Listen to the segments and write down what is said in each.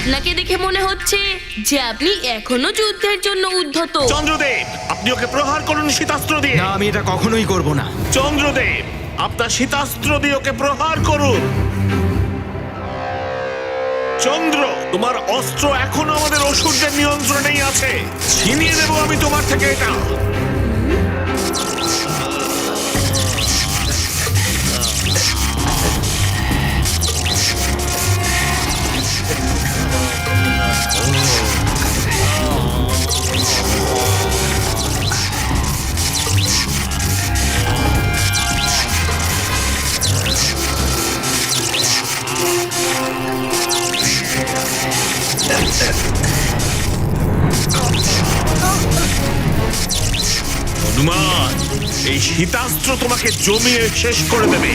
আপনাকে দেখে মনে হচ্ছে যে আপনি এখনো যুদ্ধের জন্য উদ্ধত। চন্দ্রদেব, আপনি ওকে প্রহার করুন শীতাস্ত্র দিয়ে। না, আমি এটা কখনোই করব না। চন্দ্রদেব, আপনার শীতাস্ত্র দিয়ে ওকে প্রহার করুন। চন্দ্র, তোমার অস্ত্র এখনো আমাদের অসুরদের নিয়ন্ত্রণেই আছে। ছিনিয়ে নেব আমি তোমার থেকে এটা। হনুমান, এই শীতাস্ত্র তোমাকে জমিয়ে শেষ করে দেবে।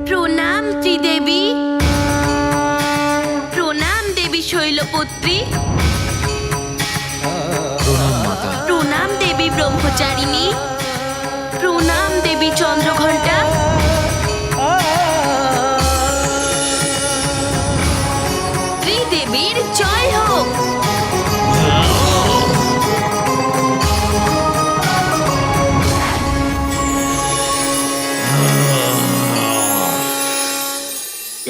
প্রণাম ত্রিদেবী, প্রণাম দেবী শৈলপুত্রী, প্রণাম মাতা। প্রণাম দেবী ব্রহ্মচারিণী, প্রণাম দেবী চন্দ্রঘণ্টা। ত্রিদেবীর জয় হোক।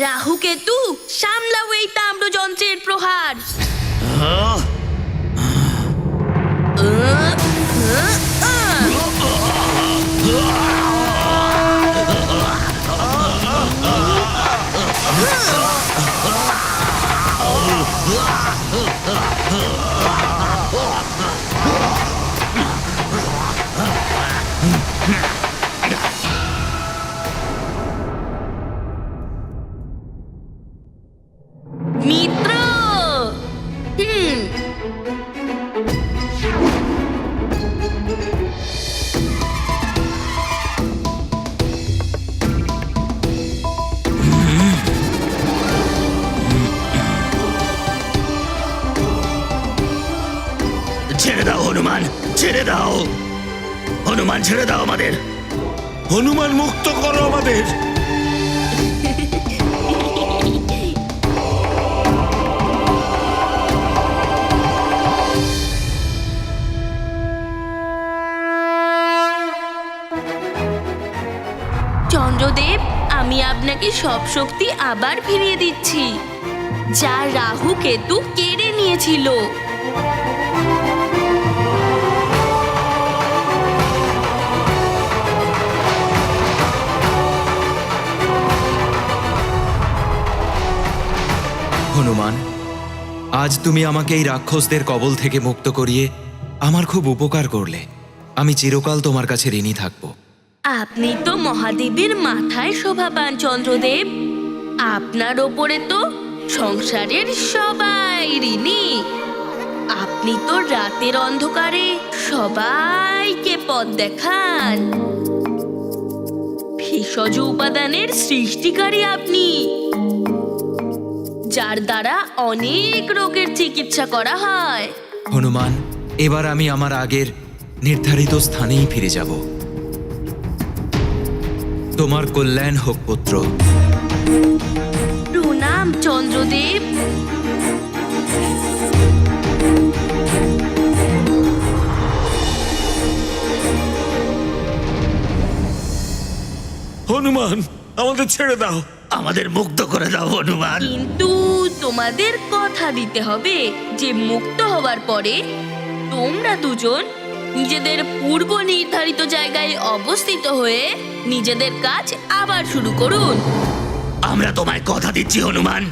রাহু কেতু, সামলাও এই তাম্রযন্ত্রের প্রহার। মিত্র, ছেড়ে দাও হনুমান, ছেড়ে দাও। হনুমান, ছেড়ে দাও আমাদের। হনুমান, মুক্ত করো আমাদের। চন্দ্রদেব, আমি আপনাকে সব শক্তি আবার ফিরিয়ে দিচ্ছি, যা রাহু কেতু কেড়ে নিয়েছিল। হনুমান, আজ তুমি আমাকে এই রাক্ষসদের কবল থেকে মুক্ত করিয়ে আমার খুব উপকার করলে। আমি চিরকাল তোমার কাছে ঋণী থাকব। আপনি তো মহাদেবের মাথায় শোভা পান চন্দ্রদেব। আপনার ওপরে তো সংসারের সবাই ঋণী। আপনি তো রাতের অন্ধকারে সবাইকে পথ দেখান। ভেষজ উপাদানের সৃষ্টিকারী আপনি। যার দ্বারা অনেক রোগের চিকিৎসা করা হয়। হনুমান, এবার আমি আমার আগের নির্ধারিত স্থানেই ফিরে যাব। তোমার কল্যাণ হোক পুত্র। প্রণাম চন্দ্রদেব। হনুমান, আমাদের ছেড়ে দাও। আমাদের মুক্ত করে দাও হনুমান। কিন্তু তোমাদের কথা দিতে হবে যে মুক্ত হবার পরে তোমরা দুজন নিজেদের পূর্ব নির্ধারিত জায়গায় অবস্থিত হয়ে নিজেদের কাজ আবার শুরু করুন। আমরা তোমায় কথা দিচ্ছি হনুমান,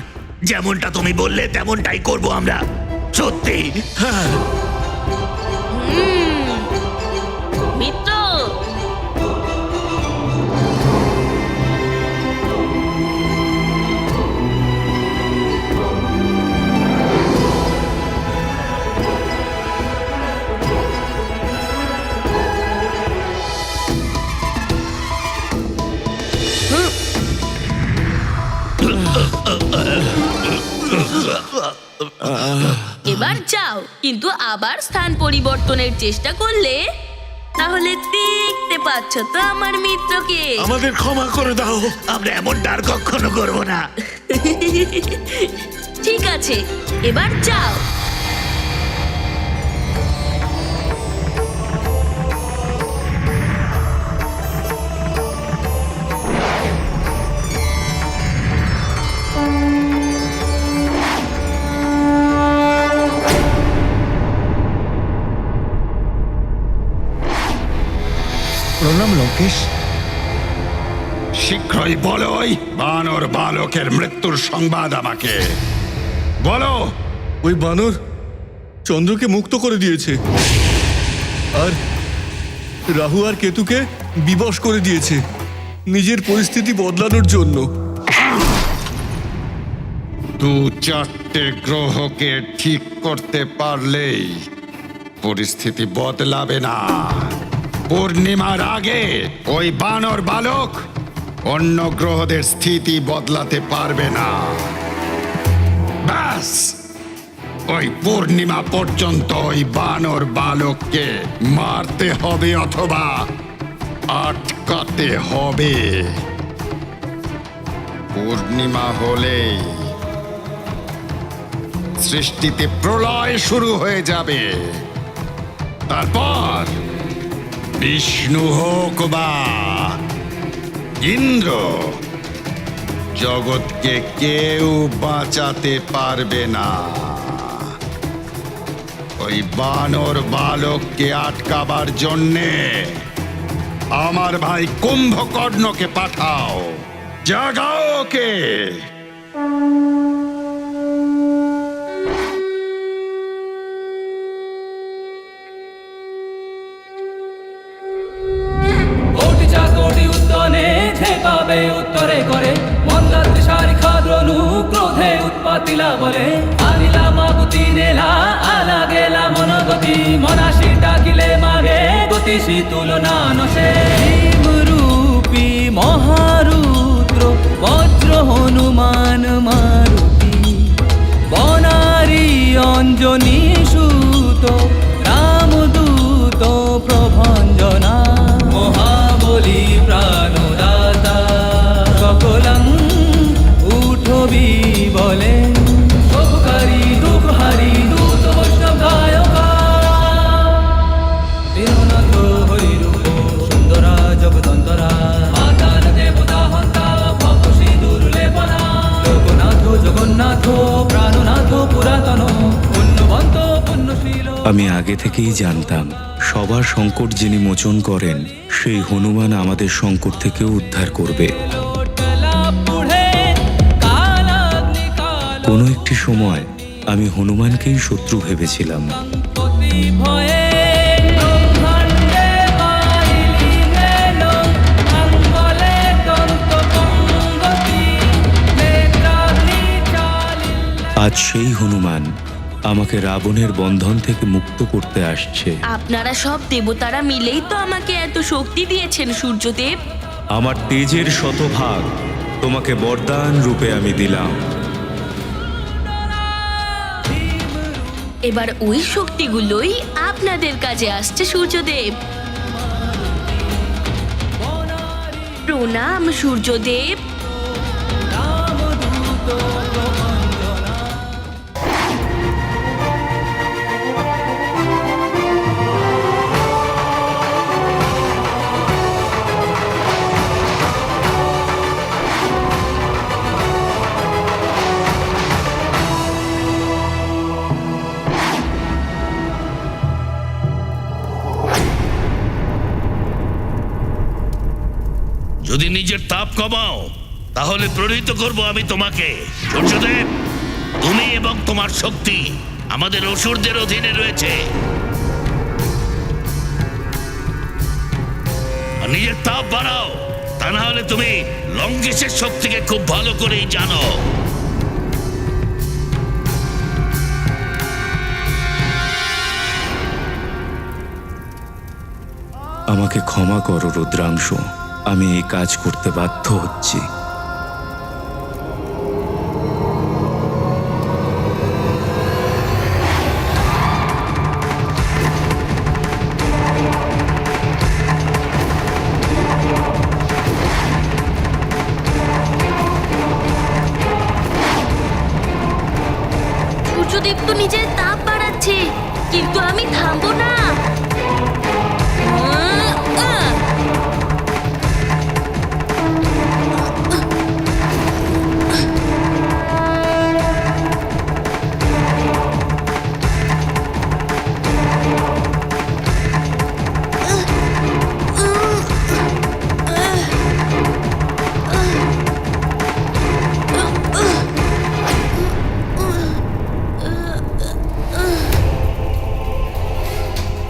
যেমনটা তুমি বললে তেমনটাই করব আমরা। সত্যি। হ্যাঁ, মিত্র, এবার যাও, কিন্তু আবার স্থান পরিবর্তনের চেষ্টা করলে তাহলে দেখতে পাচ্ছ তো আমার মিত্রকে। আমাদের ক্ষমা করে দাও। আমরা এমনটা আর কখনো করবো না। ঠিক আছে, এবার যাও। প্রণাম লঙ্কেশ। শীঘ্রই বলো ওই বানর বালকের মৃত্যুর সংবাদ আমাকে বলো। ওই বানর চন্দ্রকে মুক্ত করে দিয়েছে আর রাহু আর কেতুকে বিবশ করে দিয়েছে নিজের পরিস্থিতি বদলানোর জন্য। 2-4টে গ্রহকে ঠিক করতে পারলেই পরিস্থিতি বদলাবে না। পূর্ণিমার আগে ওই বানর বালক অন্য গ্রহদের স্থিতি বদলাতে পারবে না। ব্যাস, ওই পূর্ণিমা পর্যন্ত ওই বানর বালককে মারতে হবে অথবা আটকাতে হবে। পূর্ণিমা হলেই সৃষ্টিতে প্রলয় শুরু হয়ে যাবে। তারপর বিষ্ণু হোক বা ইন্দ্র, জগৎকে কেউ বাঁচাতে পারবে না। ওই বানর বালককে আটকাবার জন্যে আমার ভাই কুম্ভকর্ণকে পাঠাও। জাগাও ওকে। কোটি চাকরি উদ্যানে ঝেঁকাবে উত্তরে করে মন্দাত্রী শারিখা দ্রণু ক্রোধে উৎপাতিলা বলে আনিলা মাগুতি নেলা আলা গেলা মনগতি মনাশি ডাকিলে মাগে গতিশী তুলনা নশে রূপী মহারুদ্র বজ্র হনুমান মারুতি বনারী অঞ্জনী সুত রামদূত প্রভঞ্জনা মহাবলী প্রাণদাতা সকলং উঠবি বলে শুভকারী দুঃখহারী দূত বৈষ্ণব গায়কা দীননাথ হরিরূপ সুন্দরা জগদন্তরা মাতান দেবতা হন্তা ভবসী দুর্লেপনা লোকনাথ জগন্নাথ প্রাণনাথ পুরাতন পুণ্যবন্ত পুণ্যশীল। আমি আগে থেকেই জানতাম সবার সংকট যিনি মোচন করেন সেই হনুমান আমাদের সংকট থেকেও উদ্ধার করবে। কোনো একটি সময় আমি হনুমানকেই শত্রু ভেবেছিলাম। আজ সেই হনুমান আমাকে রাবণের বন্ধন থেকে মুক্ত করতে আসছে। আপনারা সব দেবতারা মিলেই তো আমাকে এত শক্তি দিয়েছেন সূর্যদেব। আমার তেজের শতভাগ তোমাকে বরদান রূপে আমি দিলাম। এবার ওই শক্তিগুলোই আপনাদের কাজে আসছে সূর্যদেব। প্রণাম সূর্যদেব। যদি নিজের তাপ কমাও তাহলে প্রণীত করব আমি তোমাকে। সূর্যদেব, তুমি এবং তোমার শক্তি আমাদের অসুরদের অধীনে রয়েছে। আর নিজের তাপ বাড়াও, তা না হলে তুমি লঙ্গেশের শক্তিকে খুব ভালো করেই জানো। আমাকে ক্ষমা করো রুদ্রাংশ, আমি এই কাজ করতে বাধ্য হচ্ছি। সূর্যদেব তো নিজের তাপ বাড়াচ্ছে, কিন্তু আমি থামবো না।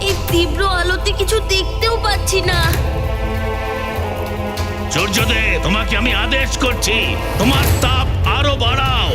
এই তীব্র আলোতে কিছু দেখতেও পাচ্ছি না। সূর্যদেব, তোমাকে আমি আদেশ করছি, তোমার তাপ আরো বাড়াও।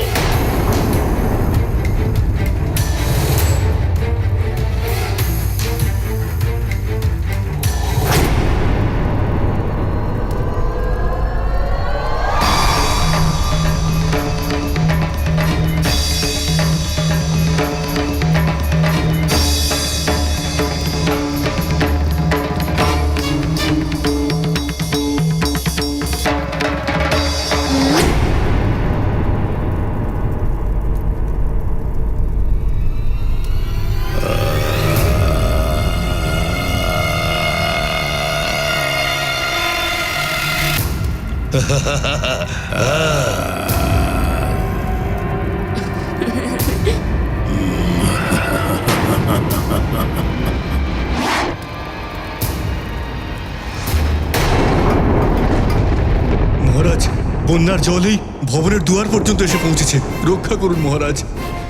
মহারাজ, বন্যার জলেই ভবনের দুয়ার পর্যন্ত এসে পৌঁছেছে। রক্ষা করুন মহারাজ।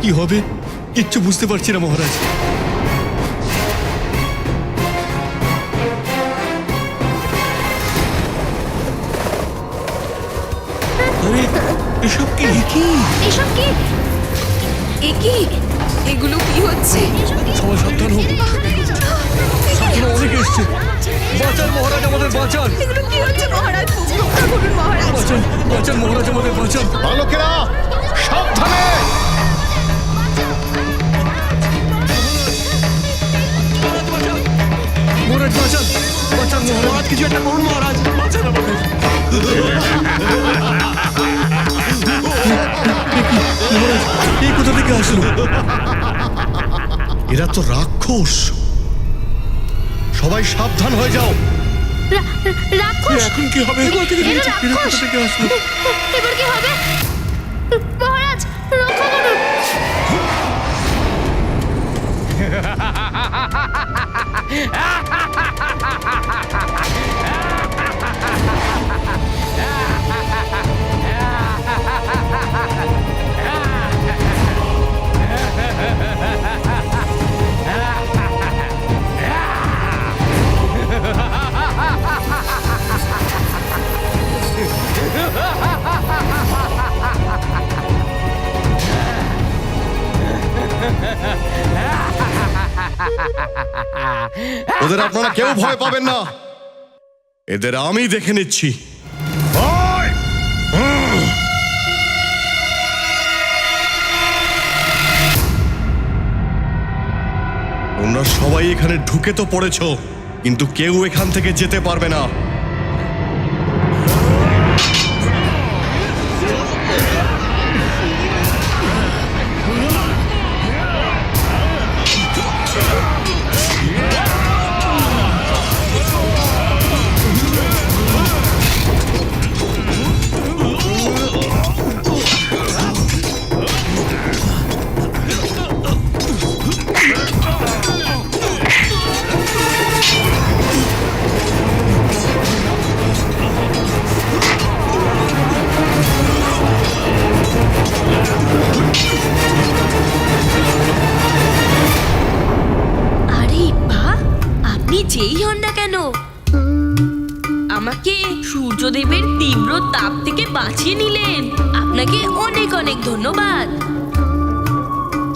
কি হবে কিচ্ছু বুঝতে পারছি না মহারাজ। আরে এসব কি? এসব কি? কি এগুলো কি হচ্ছে? সবাই সাবধান হোক, সামনে অনেক এসছে। বাঁচান মহারাজ, আমাদের বাঁচান। এগুলো কি হচ্ছে মহারাজ? রক্ষা করুন মহারাজ। বাঁচান বাঁচান মহারাজ, আমাদের বাঁচান। বালকেরা সাবধানে! মহারাজ বাঁচান, বাঁচান মহারাজ, কিছু একটা করুন মহারাজ, বাঁচান আমাদের। মহারাজ, এই কোথা থেকে আসলো? এরা তো রাক্ষস। সবাই সাবধান হয়ে যাও। রাক্ষস? এখন কি হবে? এরা এরা কোথা রাক্ষস? থেকে আসলো? এবার কি হবে? মহারাজ রক্ষা করুন। ওদের আপনারা কেউ ভয় পাবেন না, এদের আমি দেখে নিচ্ছি। তোমরা সবাই এখানে ঢুকে তো পড়েছো, কিন্তু কেউ এখান থেকে যেতে পারবে না। আরে বাহ, আপনি যেই হন না কেন আমাকে সূর্যদেবের তীব্র তাপ থেকে বাঁচিয়ে নিলেন। আপনাকে অনেক অনেক ধন্যবাদ।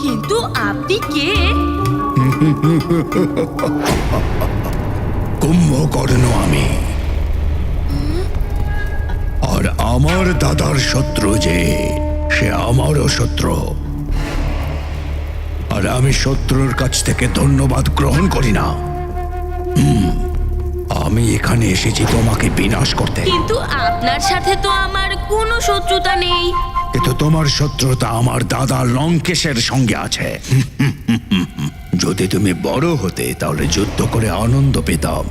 কিন্তু আপনি কে? কুম্ভকর্ণ আমি। আর আমার দাদার শত্রু যে, সে আমারও শত্রু। আর আমি শত্রুর কাছ থেকে ধন্যবাদ গ্রহণ করি না। আমি এখানে এসেছি তোমাকে বিনাশ করতে। কিন্তু আপনার সাথে তো আমার কোনো শত্রুতা নেই। কিন্তু তোমার শত্রুতা আমার দাদা লঙ্কেশের সঙ্গে আছে। যদি তুমি বড় হতে তাহলে যুদ্ধ করে আনন্দ পেতাম,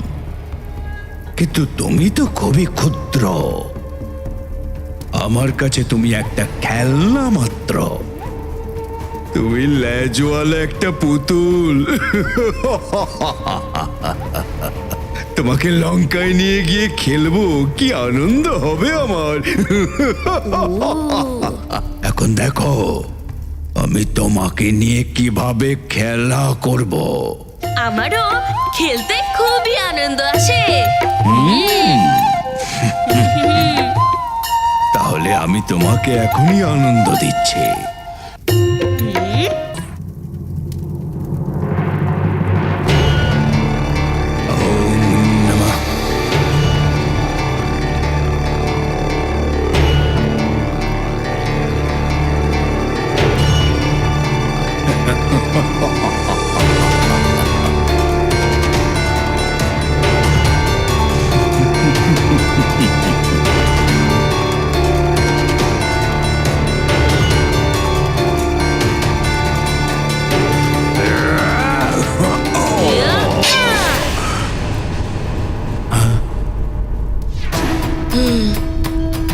কিন্তু তুমি তো খুবই ক্ষুদ্র। আমার কাছে তুমি একটা খেলনা মাত্র। তুমি লেজওয়ালা একটা পুতুল। তোমাকে লঙ্কায় নিয়ে গিয়ে খেলবো, কি আনন্দ হবে আমার। এখন দেখো আমি তোমাকে নিয়ে কিভাবে খেলা করব। আমারও খেলতে খুবই আনন্দ আসে। তাহলে আমি তোমাকে এখনই আনন্দ দিচ্ছি। ওম নমঃ।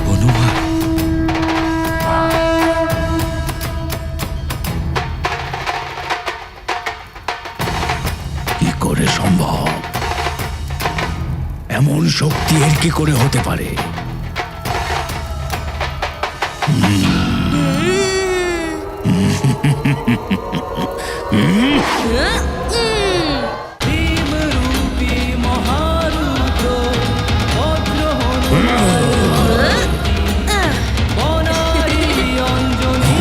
হনুমান, কি করে সম্ভব? এমন শক্তি এর কি করে হতে পারে? ভীমরূপী মহারুদ্র বজ্র হনুমান বনারী অঞ্জনী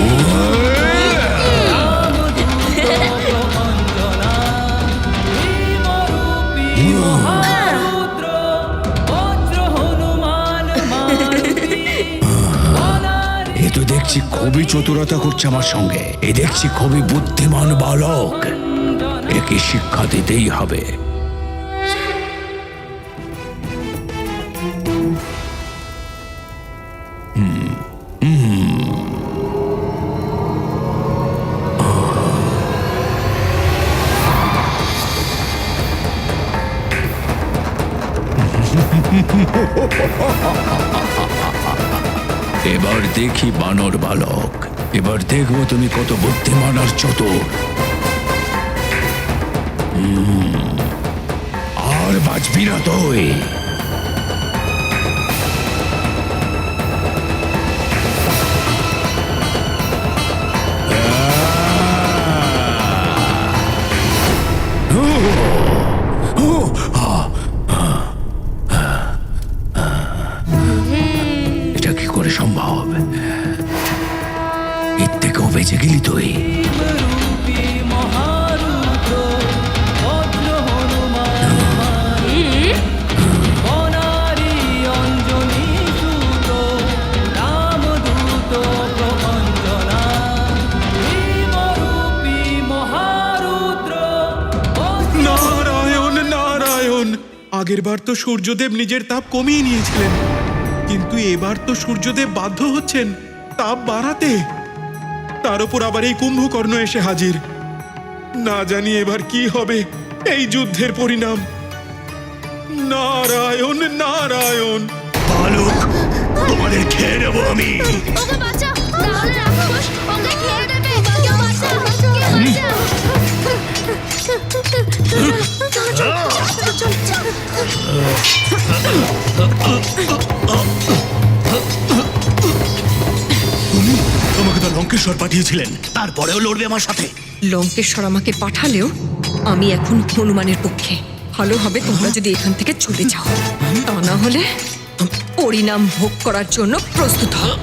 রামদূত প্রভঞ্জনা। ভীমরূপী মহারুদ্র বজ্র হনুমান মারুতি বনারী। এ তো দেখছি খুবই চতুরতা করছে আমার সঙ্গে। এ দেখছি খুবই বুদ্ধিমান বালক। একে শিক্ষা দিতেই হবে। এবার দেখি বানর বালক, এবার দেখবো তুমি কত বুদ্ধিমান আর চতুর। আর বাঁচবি না তুই। এটা কি করে সম্ভব? এর থেকেও বেঁচে গেলি তুই। ভীমরূপী মহারুদ্র বজ্র হনুমান আগেরবার তো সূর্যদেব নিজের তাপ কমিয়ে নিয়েছিলেন, কিন্তু এবার তো সূর্যদেব বাধ্য হচ্ছেন তাপ বাড়াতে। তার উপর আবার এই কুম্ভকর্ণ এসে হাজির। না জানি এবার কি হবে এই যুদ্ধের পরিণাম। নারায়ণ নারায়ণ। বালক, তোমাদের খেয়ে নেবো আমি। ওকে বাঁচাও, নাহলে রাক্ষস ওকে খেয়ে নেবে। কেউ বাঁচাও, কেউ তোমাকে তো লঙ্কেশ্বর পাঠিয়েছিলেন, তারপরেও লড়বে আমার সাথে? লঙ্কেশ্বর আমাকে পাঠালেও আমি এখন হনুমানের পক্ষে। ভালো হবে তোমরা যদি এখান থেকে চলে যাও, তা না হলে পরিণাম ভোগ করার জন্য প্রস্তুত হও।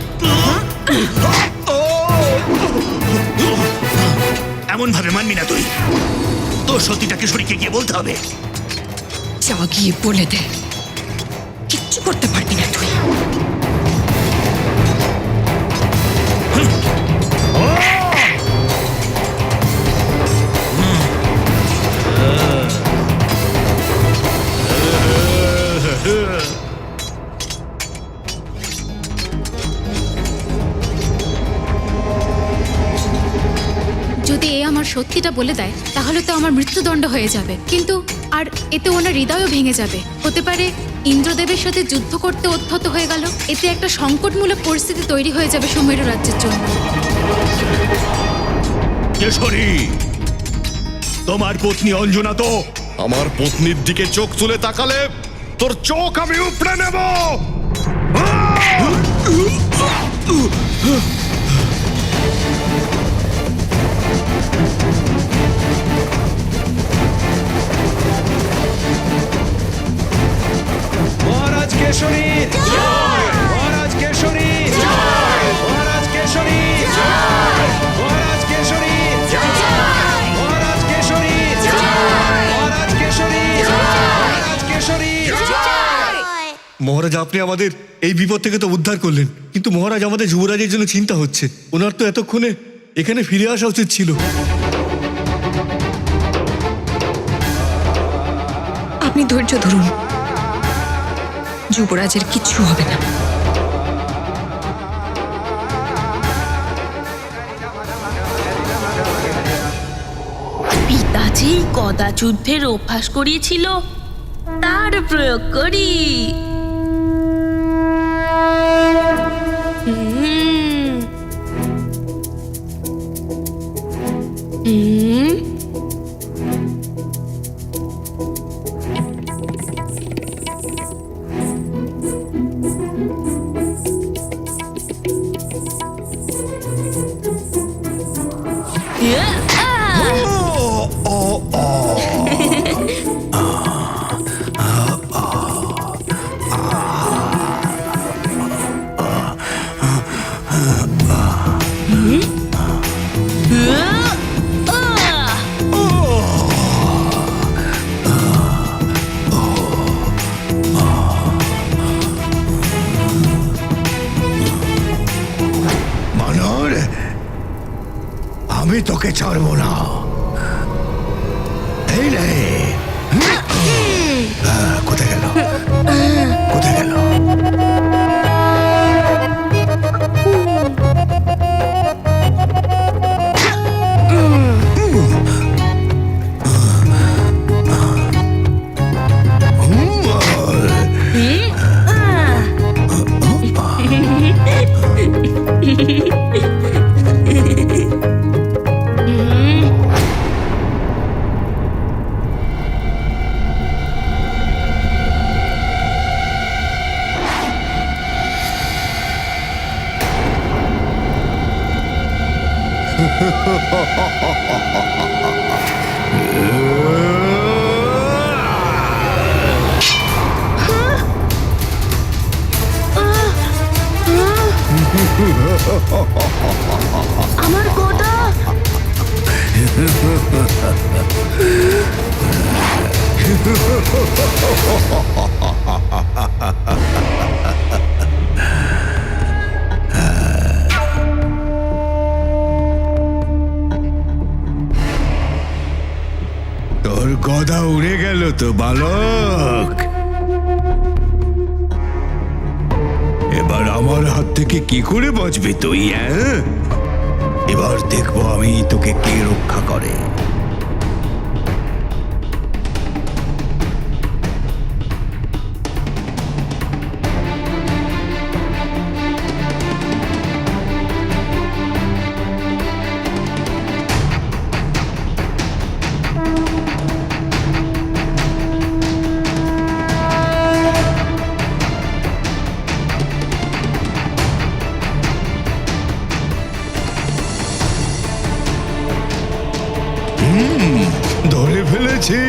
এমন ভাবে মানবি না তুই। তোর সত্যিটা কিশোরীকে গিয়ে বলতে হবে। যা গিয়ে বলে দে, কিচ্ছু করতে পারবি না তুই। যদি এ আমার সত্যিটা বলে দেয় তাহলে তো আমার মৃত্যুদণ্ড হয়ে যাবে, কিন্তু আর এতে ওনার হৃদয়ও ভেঙে যাবে। হতে পারে ইন্দ্রদেবের সাথে যুদ্ধ করতে উদ্ধত হয়ে গেল। এতে একটা সংকটমূলক পরিস্থিতি তৈরি হয়ে যাবে সুমেরু রাজ্যের জন্য। কেশরী, তোমার পত্নী অঞ্জনা তো আমার পত্নীর দিকে চোখ তুলে তাকালে তোর চোখ আমি উপড়ে নেব। মহারাজ কেশরী জয়! মহারাজ কেশরী জয়! মহারাজ কেশরী জয়! মহারাজ কেশরী জয়! মহারাজ কেশরী জয়! মহারাজ কেশরী জয়! মহারাজ কেশরী জয়! মহারাজ, আপনি আমাদের এই বিপদ থেকে তো উদ্ধার করলেন, কিন্তু মহারাজ আমাদের যুবরাজের জন্য চিন্তা হচ্ছে। ওনার তো এতক্ষণে এখানে ফিরে আসা উচিত ছিল। আপনি ধৈর্য ধরুন, যুবরাজের কিচ্ছু হবে না। পিতাজি গদা যুদ্ধের অভ্যাস করিয়েছিল, তার প্রয়োগ করি। হুম। হুম। বানর, আমি তোকে ছাড়বো না। এই রে, কোথায় গেল? কোথায় গেল? আমার গদা! তোর গদা উড়ে গেল তো বালক। আমার হাত থেকে কি করে বাঁচবি তুই? এবার দেখবো আমি তোকে কে রক্ষা করে। ধরে ফেলেছি।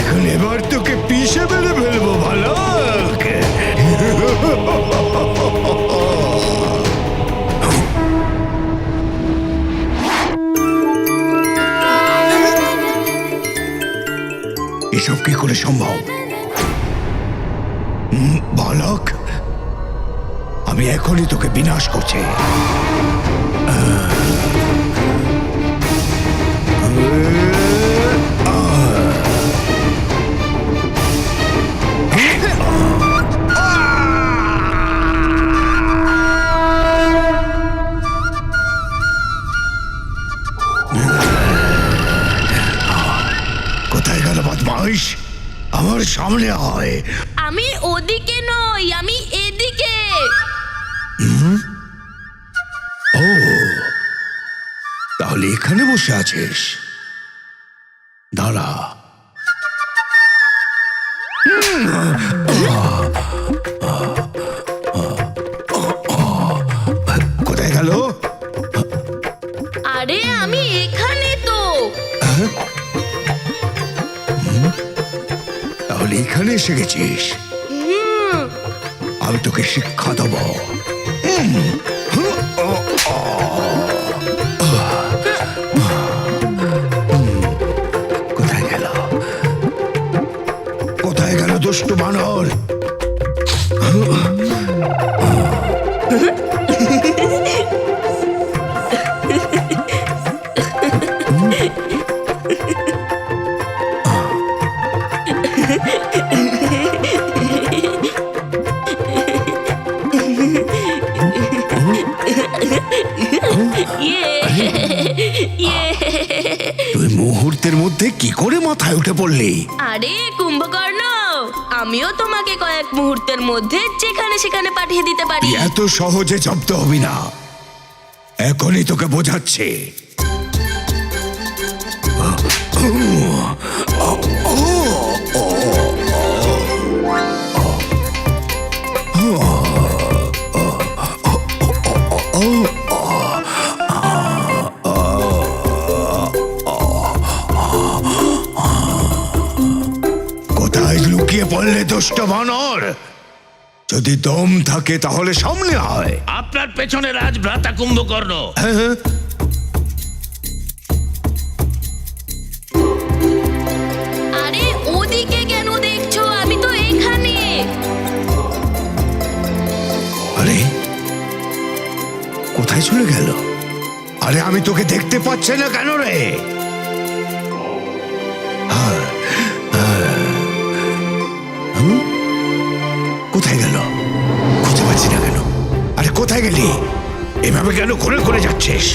এখন এবার তোকে পিষে মেরে ফেলবো ভালক। এসব কি করে সম্ভব? বালক, আমি এখনই তোকে বিনাশ করছি। কোথায় গেল বদমাইশ? আমার সামনে আয়। আমি ওদিকে নই, আমি এদিকে। ও, তাহলে এখানে বসে আছিস? দাঁড়া। কোথায় গেল? আরে আমি এখানে তো। তাহলে এখানে এসে গেছিস? আমি তোকে শিক্ষা দেব। কোথায় গেল? কোথায় গেল দুষ্টু বানর? তুই মুহূর্তের মধ্যে কি করে মাথায় উঠে পড়লি? আরে কুম্ভকর্ণ, আমিও তোমাকে কয়েক মুহূর্তের মধ্যে যেখানে সেখানে পাঠিয়ে দিতে পারি। তুই এত সহজে জব্দ হবি না, এখনই তোকে বোঝাচ্ছে। কোথায় লুকিয়ে পড়লে দুষ্ট বানর? যদি দম থাকে তাহলে সামনে আয়। আপনার পেছনে রাজভ্রাতা কুম্ভকর্ণ। আরে ওদিকে কেন দেখছো? আমি তো এখানে। আরে কোথায় চলে গেল? আরে আমি তোকে দেখতে পাচ্ছি না কেন রে? কোথায় গেল? খুঁজে পাচ্ছি না কেন? আরে কোথায় গেলি? এভাবে কেন ঘুরে ঘুরে যাচ্ছিস?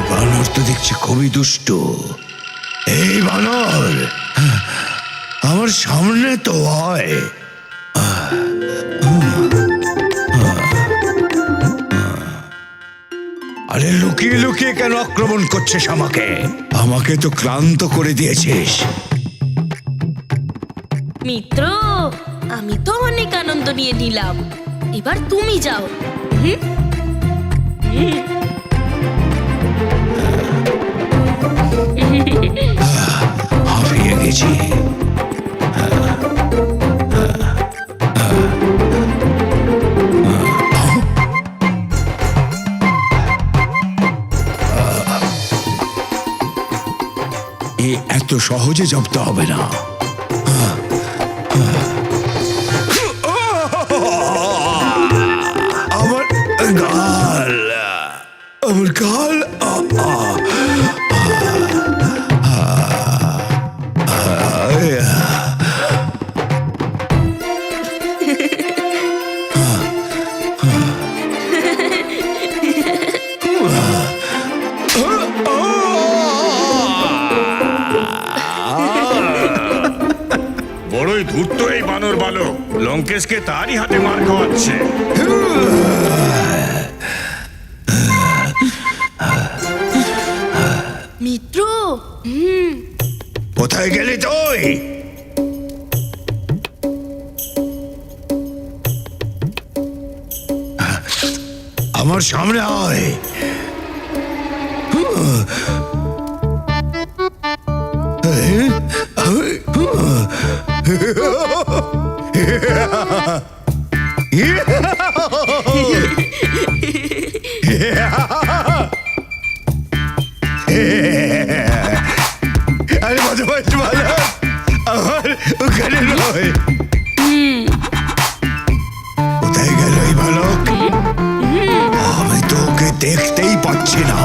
বানর তো দেখছি খুবই দুষ্ট। এই বানর, আমার সামনে তো আয়। আরে লুকিয়ে লুকিয়ে কেন আক্রমণ করছিস আমাকে? আমাকে তো ক্লান্ত করে দিয়েছিস। মিত্র, আমি তো অনেক আনন্দ নিয়ে নিলাম, এবার তুমি যাও। হাঁপিয়ে গেছি। এ এত অত সহজে জব্দ হবে না। আমার গাল, আমার গাল। বড়ই ধূর্ত এই বানর বালক, লঙ্কেশকে তারই হাতে মার খাওয়াচ্ছে। মিত্র, কোথায় গেলি তুই? আমার সামনে আয়। আরে বদমাইশ বালক, আমার ওখানে নয়। কোথায় গেল এই বালক? আমি তো ওকে দেখতেই পাচ্ছি না।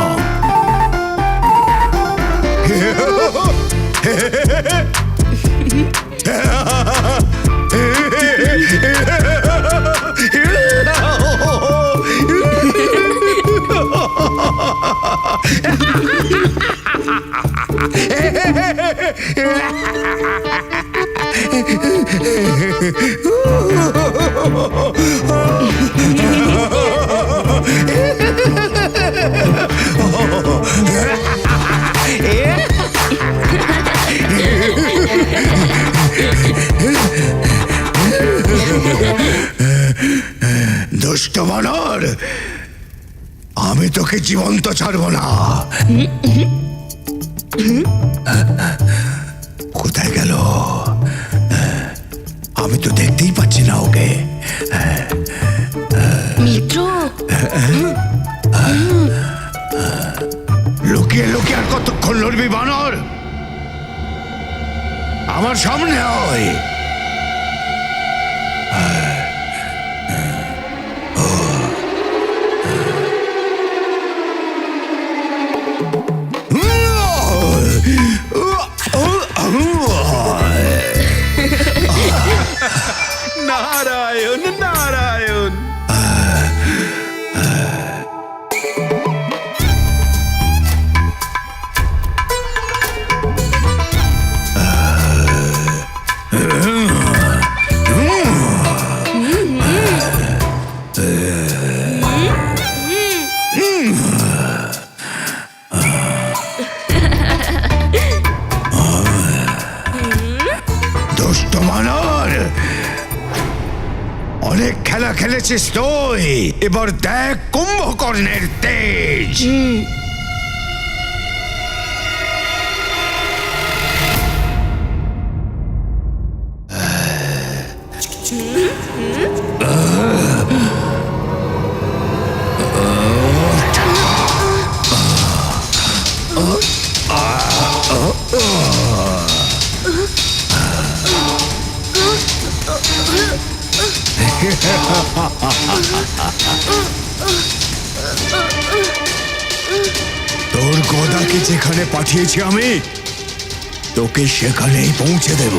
দুষ্ট বানর, আমি তোকে জীবন্ত ছাড়ব না। কোথায় গেল? আমি তো দেখতেই পাচ্ছি না ওকে। মিত্র, লুকিয়ে লুকিয়ে আর কতক্ষণ লড়বি বানর? আমার সামনে আয়। নারায়ণ নারায়ণ। দুষ্ট বানর, অনেক খেলা খেলেছিস তুই, এবার দেখ কুম্ভকর্ণের তেজ। তোর গদাকে যেখানে পাঠিয়েছি আমি, তোকে সেখানেই পৌঁছে দেব।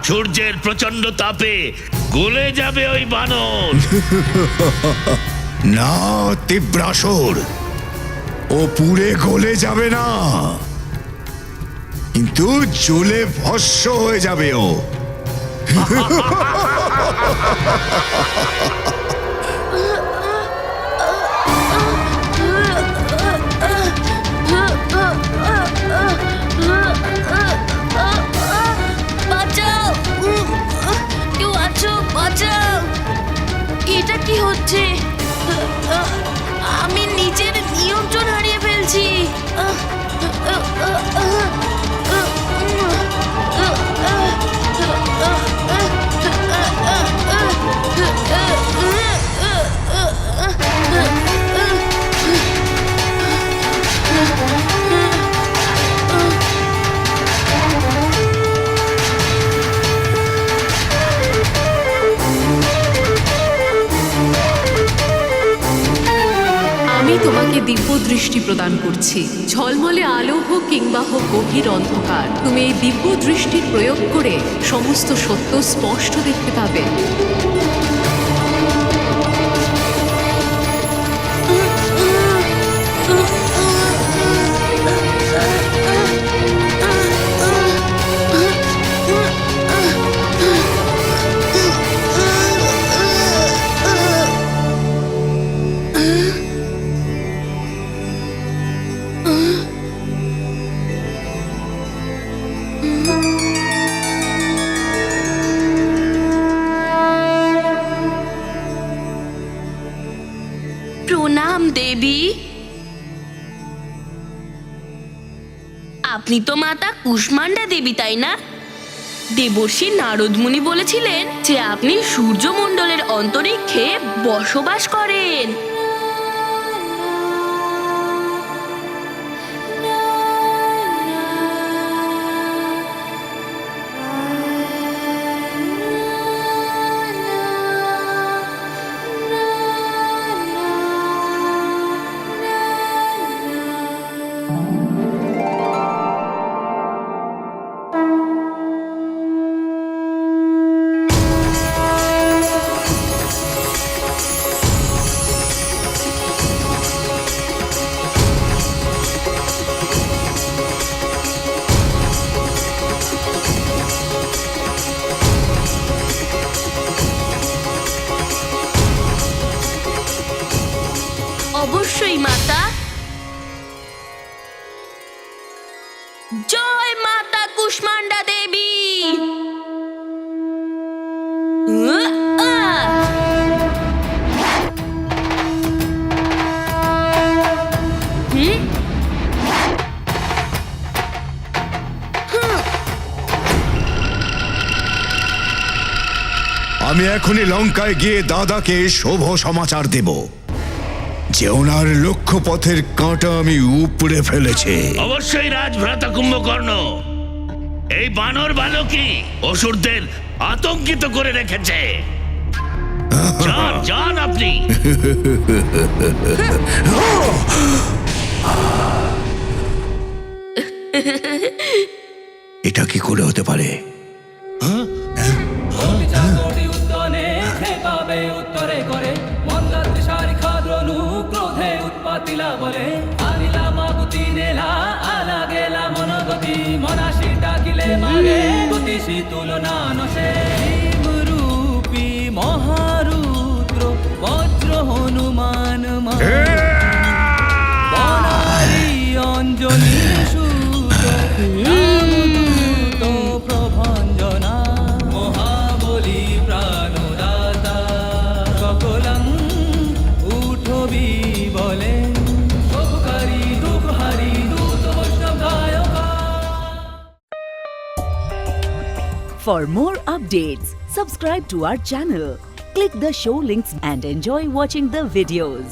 সূর্যের প্রচন্ড তাপে গলে যাবে ওই বানর। না তীব্রাসুর, ও পুড়ে গলে যাবে না। কিন্তু জ্বলে ভস্ম হয়ে যাবে ও। বাঁচাও! কেউ আছো? বাঁচাও! এটা কি হচ্ছে? আমি নিজের নিয়ন্ত্রণ হারিয়ে ফেলছি। আমি তোমাকে দিব্য দৃষ্টি প্রদান করছি। ঝলমলে আলো হোক কিংবা হোক গভীর অন্ধকার, তুমি এই দিব্য দৃষ্টির প্রয়োগ করে সমস্ত সত্য স্পষ্ট দেখতে পাবে। প্রণাম দেবী। আপনি তো মাতা কুষ্মান্ডা দেবী, তাই না? দেবর্ষি নারদ মুনি বলেছিলেন যে আপনি সূর্যমণ্ডলের অন্তরিক্ষে বসবাস করেন। অবশ্যই মাতা। জয় মাতা কুষ্মান্ডা দেবী। আমি এখনই লঙ্কায় গিয়ে দাদাকে শুভ সমাচার দেব যে ওনার লক্ষ্যপথের কাঁটা আমি উপড়ে ফেলেছি। অবশ্যই রাজভ্রাতা কুম্ভকর্ণ, এই বানর বালকই অসুরদের আতঙ্কিত করে রেখেছে। যান যান আপনি। এটা কি করে হতে পারে? চাকরি উদ্যানে খেপাবে উত্তরে করে মন্দাত্রী শারিখা দ্রণু ক্রোধে উৎপাতিলা বলে আনিলা মাগুতি নেলা আলা গেলা মনগতি মনাশি ডাকিলে মাগে গতিশী তুলনা নশে রূপী মহারুদ্র বজ্র হনুমান বনারি অঞ্জলি সুত রামদূত প্রভঞ্জনা মহাবলী প্রাণদাতা সকলং উঠবি বলে শুভকারী দুঃখহারী দূত বৈষ্ণব গায়কা। For more updates, subscribe to our channel, click the show links and enjoy watching the videos.